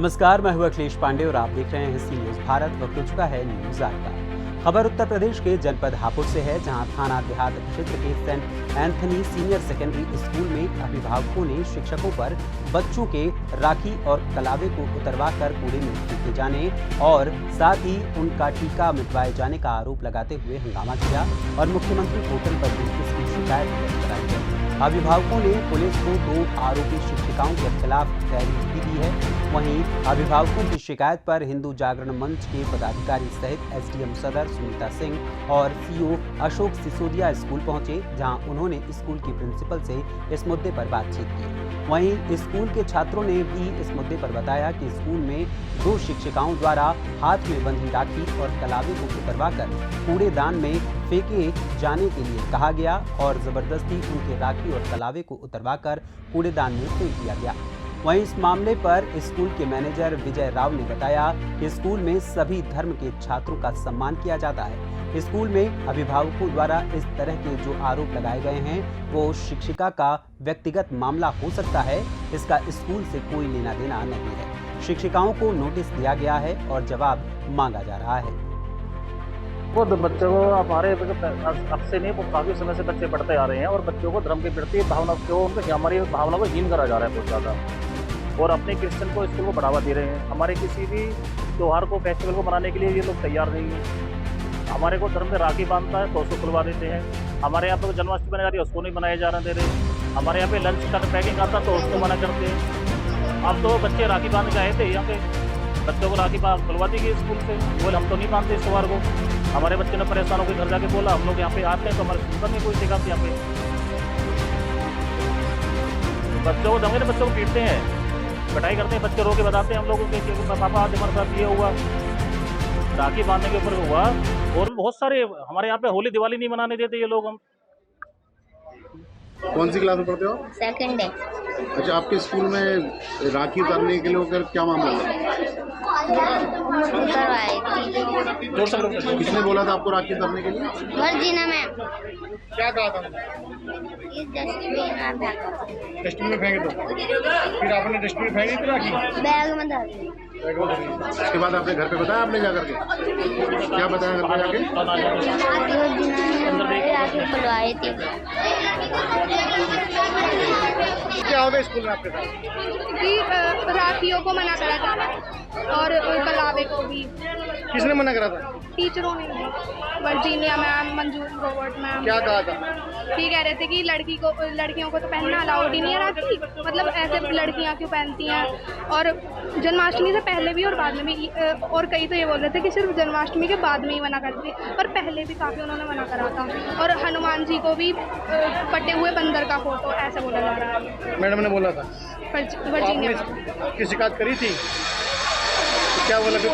नमस्कार, मैं हूं अखिलेश पांडे और आप देख रहे हैं सी न्यूज भारत। वक्त हो चुका है न्यूज आज का। खबर उत्तर प्रदेश के जनपद हापुड़ से है, जहां थाना देहात क्षेत्र के saint Anthony senior secondary school में अभिभावकों ने शिक्षकों पर बच्चों के राखी और कलावे को उतरवाकर कूड़े में फेंके जाने और साथ ही उनका टीका मिटवाए जाने का आरोप लगाते हुए हंगामा किया और मुख्यमंत्री पोर्टल पर भी इसकी शिकायत दर्ज कराई है। अभिभावकों ने पुलिस को 2 आरोपी शिक्षिकाओं के खिलाफ तहरीर भी दी है। वहीं अभिभावकों की शिकायत पर हिंदू जागरण मंच के पदाधिकारी सहित एसडीएम सदर सुनीता सिंह और सीओ अशोक सिसोदिया स्कूल पहुंचे, जहां उन्होंने स्कूल की प्रिंसिपल से इस मुद्दे पर बातचीत की। वहीं स्कूल के छात्रों ने भी इस मुद्दे पर बताया कि स्कूल में 2 शिक्षिकाओं द्वारा हाथ में बंधी राखी और कलावे को उतरवाकर कूड़ेदान में फेंके जाने के लिए कहा गया और जबरदस्ती उनके राखी और कलावे को उतरवाकर कूड़ेदान में फेंक दिया गया। वहीं इस मामले पर स्कूल के मैनेजर विजय राव ने बताया कि स्कूल में सभी धर्म के छात्रों का सम्मान किया जाता है। स्कूल में अभिभावकों द्वारा इस तरह के जो आरोप लगाए गए हैं वो शिक्षिका का व्यक्तिगत मामला हो सकता है, इसका स्कूल से कोई लेना देना नहीं है। शिक्षिकाओं को नोटिस दिया गया है और जवाब मांगा जा रहा है। वो बच्चों को हमारे अब से नहीं, वो काफ़ी समय से बच्चे पढ़ते आ रहे हैं और बच्चों को धर्म के प्रति भावना को, उनकी हमारी भावना को हीन करा जा रहा है बहुत ज़्यादा, और अपने क्रिश्चियन को स्कूल को बढ़ावा दे रहे हैं। हमारे किसी भी त्यौहार को, फेस्टिवल को मनाने के लिए ये लोग तैयार नहीं हैं। हमारे को धर्म में राखी बांधता है तो उसको खुलवा देते हैं। हमारे यहाँ पे जन्माष्टमी बनाई जा रही है, उसको नहीं बनाया जा रहा दे रहे। हमारे यहाँ पे लंच का पैकिंग आता तो उसको मना करते हैं। अब तो बच्चे राखी बांध के आए थे, यहाँ पे बच्चों को राखी खुलवा दी गई स्कूल से। बोले हम तो नहीं बांधते इस त्यौहार को। हमारे बच्चे ने परेशान होकर घर जाके बोला हम लोग यहाँ पे आते हैं तो हमारे स्कूल में कोई सिखाते यहाँ पे। बच्चों को दंगे बच्चों को पीटते हैं, पिटाई करते हैं, बच्चे रो के बताते हैं हम लोगों के पापा आज हमारे साथ ये हुआ, राखी बांधने के ऊपर हुआ। और बहुत सारे हमारे यहाँ पे होली दिवाली नहीं मनाने देते ये लोग। हम कौन सी क्लास में पढ़ते हो? सेकंड है। अच्छा, आपके स्कूल में राखी उतारने के लिए क्या मामला है? किसने बोला था आपको राखी उतारने के लिए? Virginia ma'am. क्या कहा था? ये डस्टबिन डस्टबिन में फेंके दो। फिर आपने डस्टबिन में फेंकी थी राखी? बैग में डाल दी। उसके बाद आपने घर पे बताया? आपने जा करके क्या बताया घर पे जाके? राखी खुलवाई थी। क्या होगा स्कूल में आपके साथ? कि राखियों को मना करा जा रहा है और कलावे को भी। किसने मना करा था? टीचरों ने भी। वर्जीनिया मैम, मंजूर रोबर्ट मैम। क्या कहा था? ये कह रहे थे कि लड़कियों को तो पहनना अलाउड ही नहीं है राखी, मतलब ऐसे लड़कियां क्यों पहनती हैं। और जन्माष्टमी से पहले भी और बाद में भी, और कई तो ये बोल रहे थे कि सिर्फ जन्माष्टमी के बाद में ही मना करती है, पर पहले भी काफ़ी उन्होंने मना करा था। और हनुमान जी को भी कटे हुए बंदर का फोटो ऐसे बोला जा रहा है। मैडम ने बोला था? वर्जीनिया की शिकायत करी थी? क्या बोला फिर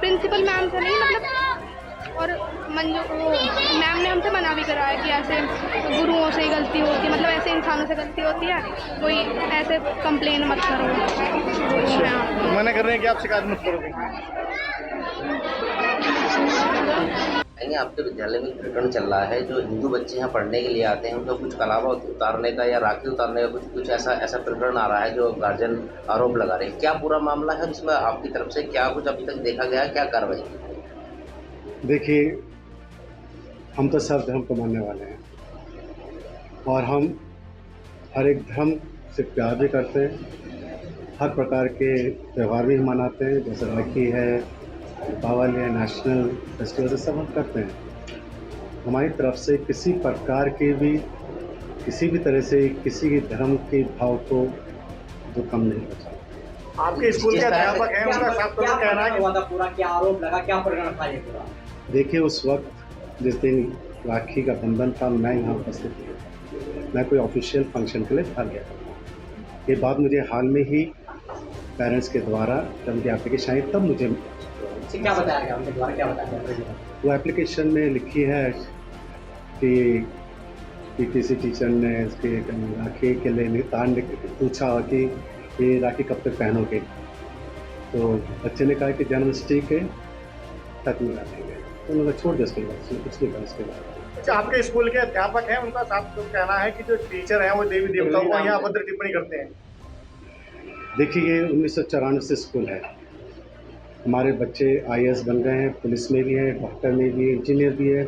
प्रिंसिपल मैम से नहीं, मतलब और मैम ने हमसे मना भी कराया कि ऐसे गुरुओं से गलती होती है, मतलब ऐसे इंसानों से गलती होती है, कोई ऐसे कंप्लेन मत करो। मना कर रहे हैं कि आप शिकायत मत करोगे। आपके विद्यालय में प्रकरण चल रहा है, जो हिंदू बच्चे यहाँ पढ़ने के लिए आते हैं उनको कुछ कलावा उतारने का या राखी उतारने का कुछ ऐसा प्रकरण आ रहा है जो गार्जियन आरोप लगा रहे हैं। क्या पूरा मामला है? इसमें आपकी तरफ से क्या कुछ अभी तक देखा गया, क्या कार्रवाई? देखिए, हम तो सब धर्म को मानने वाले हैं और हम हर एक धर्म से प्यार भी करते हैं। हर प्रकार के त्यौहार भी मनाते हैं, जैसे राखी है, दीपावली है, नेशनल फेस्टिवल सब हम करते हैं। हमारी तरफ से किसी प्रकार के भी, किसी भी तरह से किसी भी धर्म के भाव को जो कम नहीं बचा। आपके स्कूल के अध्यापक हैं, उनका साफ तौर पर कहना है कि पूरा क्या आरोप लगा, क्या प्रकरण था ये पूरा? देखिए, उस वक्त जिस दिन राखी का बंधन था, मैं यहाँ उपस्थित था। मैं कोई ऑफिशियल फंक्शन के लिए था गया था। ये बात मुझे हाल में ही पेरेंट्स के द्वारा जब उनकी एप्लीकेशन आई तब मुझे क्या बताया गया, उनके द्वारा क्या बताया गया? वो एप्लीकेशन में लिखी है कि किसी टीचर ने इसके राखी के लिए नितान ने पूछा कि ये राखी कब तक पहनोगे, तो बच्चे ने कहा कि जन्माष्टमी के तक मिला देंगे, तो उन्होंने छोड़ दिया। उसके बाद कुछ नहीं कहा उसके बाद। अच्छा, आपके स्कूल के अध्यापक हैं, उनका साफ तौर कहना है कि जो टीचर हैं वो देवी देवताओं को यहाँ अभद्र टिप्पणी करते हैं। देखिए ये 1994 से स्कूल है। हमारे बच्चे IAS बन गए हैं, पुलिस में भी हैं, डॉक्टर में भी है, इंजीनियर भी है।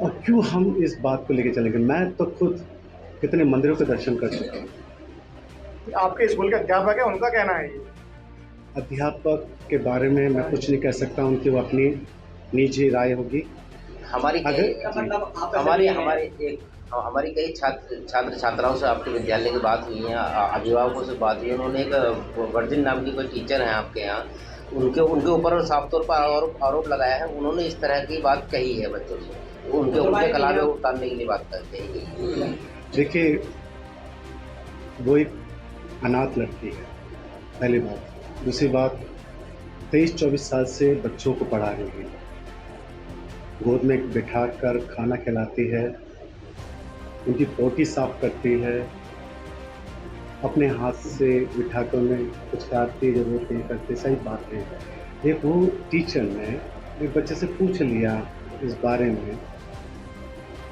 और क्यों हम इस बात को लेके चलेंगे? मैं तो खुद कितने मंदिरों के दर्शन कर चुका हूँ। आपके स्कूल के अध्यापक है, उनका कहना है ये। अध्यापक के बारे में मैं कुछ नहीं कह सकता, उनकी वो अपनी निजी राय होगी। हमारी हमारी कई छात्र छात्राओं से आपके विद्यालय की बात हुई है, अभिभावकों से बात हुई है। उन्होंने एक वर्जिन नाम की कोई टीचर हैं आपके यहाँ, उनके ऊपर साफ तौर पर आरोप लगाया है। उन्होंने इस तरह की बात कही है बच्चों से, उनके कलावे उतारने के लिए बात करते हैं। देखिए वो एक अनाथ लड़की है, पहली बात। दूसरी बात, 23-24 साल से बच्चों को पढ़ा रही है, गोद में बिठा कर खाना खिलाती है, उनकी पोटी साफ करती है, अपने हाथ से बिठा कर उन्हें कुछ काटती जरूरत नहीं करती। सही बात है। एक वो टीचर ने एक बच्चे से पूछ लिया इस बारे में,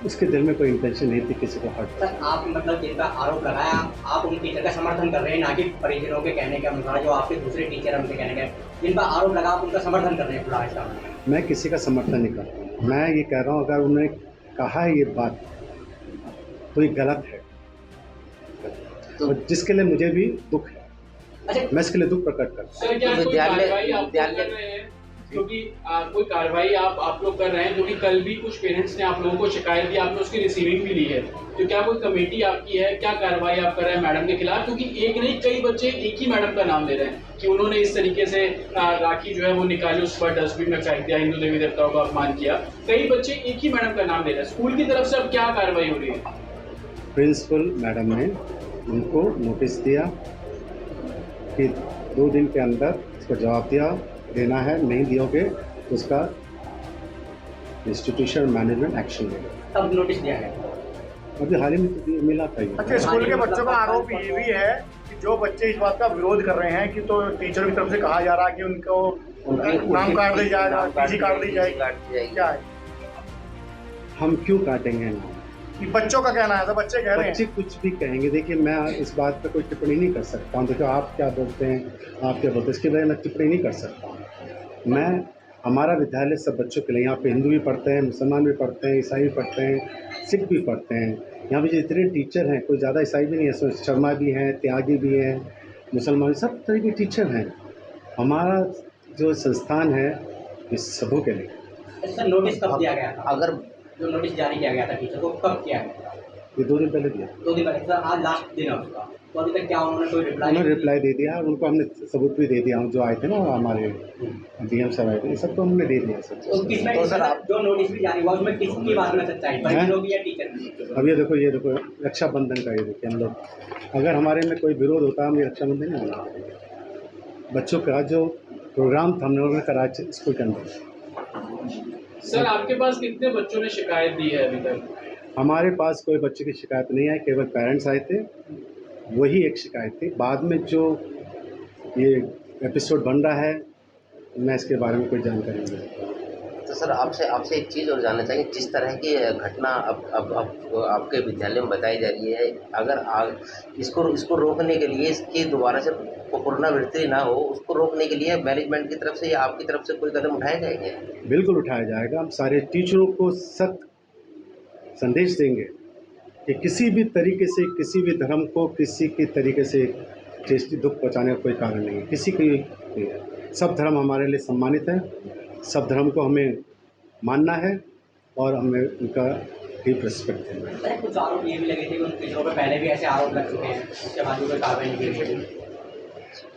उसके दिल में कोई इंटेंशन नहीं थी किसी को हर्ट। सर आप मतलब जिनका आरोप लगाया, आप उन टीचर का समर्थन कर रहे हैं, ना कि परिजनों के कहने के अनुसार जो आपके दूसरे टीचर हैं उनके कहने के, जिनका आरोप लगा आप उनका समर्थन कर रहे हैं पूरा इसका? मैं किसी का समर्थन नहीं करता हूँ। मैं ये कह रहा हूँ अगर उन्होंने कहा है ये बात तो ये गलत है, तो जिसके लिए मुझे भी दुख है। अच्छा, मैं इसके लिए दुख प्रकट करता हूँ। सर क्या कोई कार्रवाई आप कर रहे हैं? क्योंकि कोई कार्रवाई आप लोग कर रहे हैं, क्योंकि कल भी कुछ पेरेंट्स ने आप लोगों को शिकायत दी, आपने उसकी रिसीविंग भी ली है, तो क्या कोई कमेटी आपकी है, क्या कार्रवाई आप कर रहे हैं मैडम के खिलाफ? क्योंकि एक नहीं कई बच्चे एक ही मैडम का नाम ले रहे हैं कि उन्होंने इस तरीके से राखी जो है वो निकाली, उस पर डस्टबिन में फेंक दिया, हिंदू देवी देवताओं का अपमान किया। कई बच्चे एक ही मैडम का नाम ले रहे हैं, स्कूल की तरफ से अब क्या कार्रवाई हो रही है? प्रिंसिपल मैडम ने उनको नोटिस दिया कि 2 दिन के अंदर इसका जवाब देना है, नहीं दियोगे तो उसका इंस्टीट्यूशन मैनेजमेंट एक्शन लेगा। तब नोटिस दिया है? अभी हाल ही में तो मिला था ये। अच्छा, स्कूल के बच्चों का आरोप ये भी है कि जो बच्चे इस बात का विरोध कर रहे हैं कि तो टीचर की तरफ से कहा जा रहा है कि उनको नाम काट दिया जाएगा, पीसी काट दी जाएगी, क्या है? हम क्यों काटेंगे नाम? कि बच्चों का कहना है, तो बच्चे कह रहे बच्चे हैं। कुछ भी कहेंगे। देखिए मैं इस बात पर कोई टिप्पणी नहीं कर सकता हूँ। देखो आप क्या बोलते हैं, आप क्या बोलते हैं, इसके बारे में टिप्पणी नहीं कर सकता हूँ। हमारा विद्यालय सब बच्चों के लिए, यहाँ पे हिंदू भी पढ़ते हैं, मुसलमान भी पढ़ते हैं, ईसाई भी पढ़ते हैं, सिख भी पढ़ते हैं। यहाँ पे जितने टीचर हैं, कोई ज़्यादा ईसाई भी नहीं है, शर्मा भी हैं, त्यागी भी हैं, मुसलमान, सब तरह के टीचर हैं। हमारा जो संस्थान है इस सबों के लिए। सर नोटिस कब दिया गया था? अगर जो नोटिस जारी किया गया था टीचर को कब किया गया था? ये 2 दिन पहले दिया। 2 दिन पहले। सर आज लास्ट दिन है उसका, तो अभी तक क्या उन्होंने कोई उन्होंने रिप्लाई दे दिया, उनको हमने सबूत भी दे दिया। जो आए थे ना हमारे DM सर आए थे, ये सब तो हमने दे दिया सब। तो किसमें तो सर आप जो नोटिस भी जारी हुआ उसमें किसकी बात में सच्चाई, परिजनों की या टीचर की? अब ये देखो रक्षाबंधन का, ये देखिए हम लोग अगर हमारे में कोई विरोध होता हम ये रक्षाबंधन नहीं मनाते। बच्चों का जो प्रोग्राम था हम लोगों ने करा स्कूल के अंदर। सर आपके पास कितने बच्चों ने शिकायत दी है अभी तक? हमारे पास कोई बच्चे की शिकायत नहीं आई, केवल पेरेंट्स आए थे, वही एक शिकायत थी। बाद में जो ये एपिसोड बन रहा है मैं इसके बारे में कोई जानकारी नहीं देता। तो सर आपसे एक चीज़ और जानना चाहिए, जिस तरह की घटना अब आपके विद्यालय में बताई जा रही है, अगर इसको रोकने के लिए, इसकी दोबारा से पुनरावृत्ति ना हो, उसको रोकने के लिए मैनेजमेंट की तरफ से या आपकी तरफ से कोई कदम उठाए जाएंगे? बिल्कुल उठाया जाएगा। हम सारे टीचरों को सख्त संदेश देंगे कि किसी भी तरीके से किसी भी धर्म को किसी के तरीके से टेस्टी दुख पहुंचाने का कोई कारण नहीं है, किसी की नहीं है। सब धर्म हमारे लिए सम्मानित है, सब धर्म को हमें मानना है और हमें उनका डीप रिस्पेक्ट देना है। कुछ आरोप ये भी लगे थे कि उन टीचरों पर पहले भी ऐसे आरोप लग चुके हैं, उसके बाद भी कोई कार्रवाई नहीं की गई।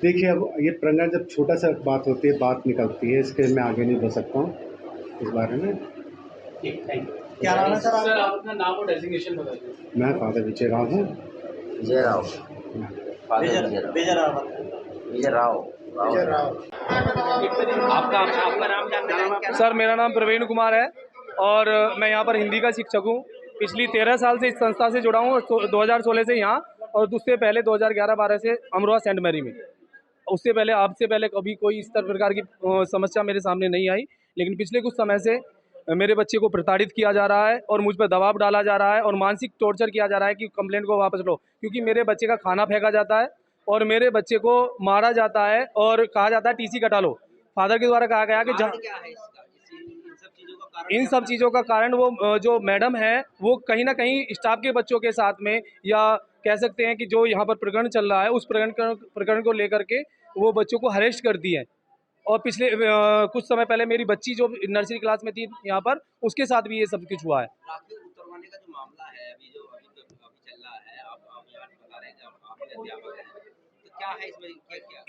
देखिए अब ये प्रकरण जब छोटा सा बात होती है, बात निकलती है, इसके मैं आगे नहीं बोल सकता हूँ इस बारे में। ठीक, थैंक यू। क्या नाम है सर? सर आप अपना नाम और डेजिग्नेशन बताइए। मैं फादर विजय राव हूँ। विजय राव, विजय राव। आपका नाम जानना है? सर मेरा नाम प्रवीण कुमार है और मैं यहाँ पर हिंदी का शिक्षक हूँ। पिछली 13 साल से इस संस्था से जुड़ा हूँ, 2016 से यहाँ, और उससे पहले 2011-12 से अमरोहा सेंट मैरी में। उससे पहले आपसे पहले कभी कोई इस प्रकार की समस्या मेरे सामने नहीं आई, लेकिन पिछले कुछ समय से मेरे बच्चे को प्रताड़ित किया जा रहा है और मुझ पर दबाव डाला जा रहा है और मानसिक टॉर्चर किया जा रहा है कि कंप्लेंट को वापस लो, क्योंकि मेरे बच्चे का खाना फेंका जाता है और मेरे बच्चे को मारा जाता है और कहा जाता है टीसी कटा लो। फादर के द्वारा कहा गया कि क्या है इसका इन सब चीज़ों का कारण वो जो मैडम है वो कहीं ना कहीं स्टाफ के बच्चों के साथ में, या कह सकते हैं कि जो यहाँ पर प्रकरण चल रहा है उस प्रकरण को लेकर के वो बच्चों को हरेस्ट करती है। और पिछले कुछ समय पहले मेरी बच्ची जो नर्सरी क्लास में थी यहाँ पर, उसके साथ भी ये सब कुछ हुआ है। राखी उतरवाने का जो मामला है अभी चल रहा है, आप यहाँ बता रहे हैं आप अध्यापक हैं, तो क्या है इसमें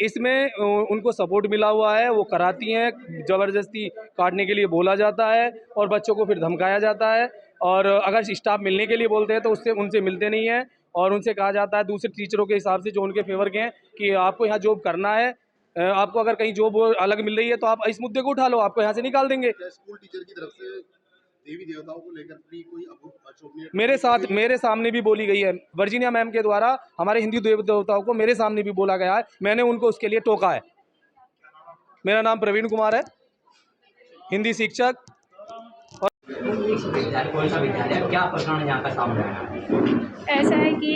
इसमें उनको सपोर्ट मिला हुआ है, वो कराती हैं, ज़बरदस्ती काटने के लिए बोला जाता है और बच्चों को फिर धमकाया जाता है। और अगर स्टाफ मिलने के लिए बोलते हैं तो उनसे मिलते नहीं हैं और उनसे कहा जाता है दूसरे टीचरों के हिसाब से जो उनके फेवर के हैं कि आपको यहाँ जॉब करना है, आपको अगर कहीं जॉब अलग मिल रही है तो आप इस मुद्दे को उठा लो, आपको यहाँ से निकाल देंगे। स्कूल टीचर की तरफ से देवी देवताओं को लेकर कोई अशोभनीय मेरे सामने भी बोली गई है, वर्जीनिया मैम के द्वारा हमारे हिंदू देवी देवताओं को मेरे सामने भी बोला गया है, मैंने उनको उसके लिए टोका है। मेरा नाम प्रवीण कुमार है, हिंदी शिक्षक। कौन सा विद्यालय, क्या प्रकरण यहाँ का सामने आया? ऐसा है कि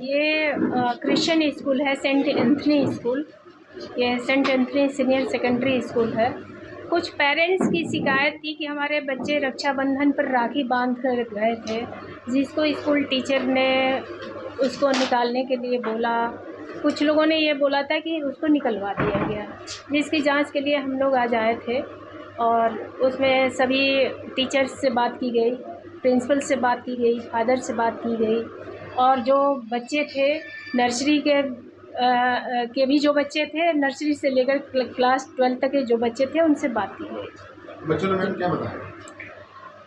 ये क्रिश्चियन स्कूल है, सेंट एंथनी स्कूल, ये saint Anthony senior secondary school है। कुछ पेरेंट्स की शिकायत थी कि हमारे बच्चे रक्षाबंधन पर राखी बांध कर गए थे, जिसको स्कूल टीचर ने उसको निकालने के लिए बोला। कुछ लोगों ने ये बोला था कि उसको निकलवा दिया गया, जिसकी जांच के लिए हम लोग आज आए थे और उसमें सभी टीचर्स से बात की गई, प्रिंसिपल से बात की गई, फादर से बात की गई और जो बच्चे थे नर्सरी के भी जो बच्चे थे, नर्सरी से लेकर क्लास 12 तक के जो बच्चे थे उनसे बात की गई। बच्चों ने मैम क्या बताया?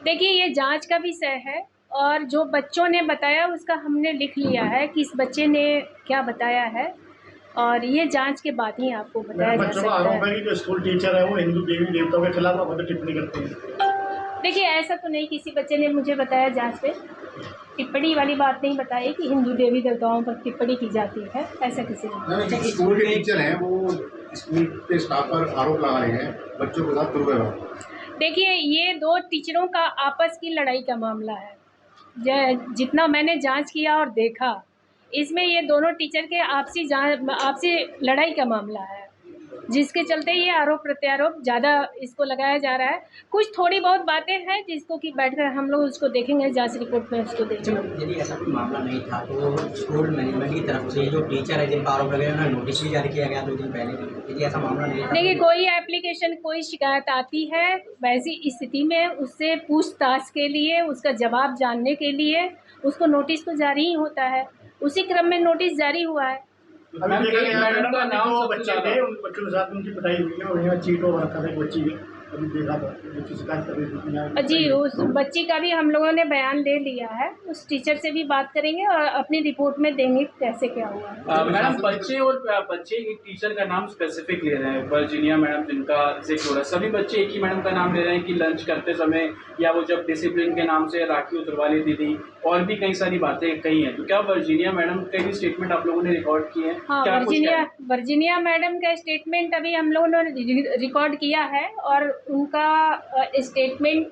देखिए, ये जांच का विषय है और जो बच्चों ने बताया उसका हमने लिख लिया है कि इस बच्चे ने क्या बताया है और ये जांच के बाद ही आपको बताया जा सकता है। आरोप है कि जो स्कूल टीचर है वो हिंदू देवी देवताओं के खिलाफ अभद्र टिप्पणी करते हैं। देखिए, ऐसा तो नहीं किसी बच्चे ने मुझे बताया जांच पे, टिप्पणी वाली बात नहीं बताई कि हिंदू देवी देवताओं पर टिप्पणी की जाती है, ऐसा किसी ने। स्कूल के टीचर हैं वो स्कूल के स्टाफ पर आरोप लगा रहे हैं बच्चों के साथ दुर्व्यवहार। देखिए, ये दो टीचरों का आपस की लड़ाई का मामला है। जितना मैंने जांच किया और देखा, इसमें ये दोनों टीचर के आपसी लड़ाई का मामला है, जिसके चलते ये आरोप प्रत्यारोप ज़्यादा इसको लगाया जा रहा है। कुछ थोड़ी बहुत बातें हैं जिसको कि बैठकर हम लोग उसको देखेंगे, जांच रिपोर्ट में उसको देखेंगे। यदि ऐसा कोई मामला नहीं था तो स्कूल मैनेजमेंट की तरफ से जो टीचर है जिनका आरोप लगे उन्हें नोटिस भी जारी किया गया 2 दिन पहले। यदि ऐसा मामला नहीं था, देखिए, कोई एप्लीकेशन, कोई शिकायत आती है, वैसी स्थिति में उससे पूछताछ के लिए, उसका जवाब जानने के लिए उसको नोटिस तो जारी ही होता है। उसी क्रम में नोटिस जारी हुआ है। अभी देखा गया मैडम का नाम वो बच्चे थे, उन बच्चों के साथ उनकी पिटाई हुई है और यहाँ चीट हो रखा था बच्ची के। अभी देखा था बच्ची शिकायत कर रही थी जी, उस बच्ची का भी हम लोगों ने बयान ले लिया है, उस टीचर से भी बात करेंगे और अपनी रिपोर्ट में देंगे कैसे क्या हुआ। मैडम, बच्चे एक टीचर का नाम स्पेसिफिक ले रहे हैं, वर्जीनिया मैडम जिनका जिक्र हो रहा है, सभी बच्चे एक ही मैडम का नाम ले रहे हैं कि लंच करते समय या वो जब डिसिप्लिन के नाम से राखी उतरवा लेती थी और भी कई सारी बातें कही हैं। तो क्या वर्जीनिया मैडम के भी स्टेटमेंट आप लोगों ने रिकॉर्ड किए हैं? हाँ, वर्जीनिया मैडम का स्टेटमेंट अभी हम लोगों ने रिकॉर्ड किया है और उनका स्टेटमेंट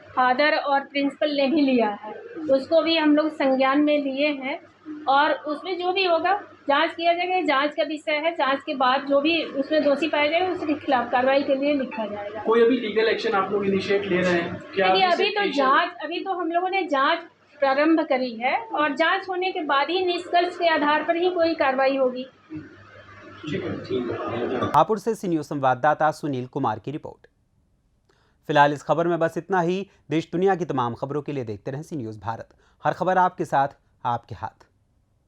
फादर और प्रिंसिपल ने भी लिया है, उसको भी हम लोग संज्ञान में लिए हैं और उसमें जो भी होगा जांच किया जाएगा। जांच का विषय है, जांच के बाद जो भी उसमें दोषी पाया जाएगा उसके खिलाफ कार्रवाई के लिए लिखा जाएगा। कोई अभी लीगल एक्शन आप लोग इनिशिएट ले रहे हैं क्या? अभी तो हम लोगों ने जांच प्रारंभ करी है और जांच होने के बाद ही निष्कर्ष के आधार पर ही कोई कार्रवाई होगी। हापुड़ से सी न्यूज़ संवाददाता सुनील कुमार की रिपोर्ट। फिलहाल इस खबर में बस इतना ही। देश दुनिया की तमाम खबरों के लिए देखते रहें सी न्यूज़ भारत। हर खबर आपके साथ, आपके हाथ।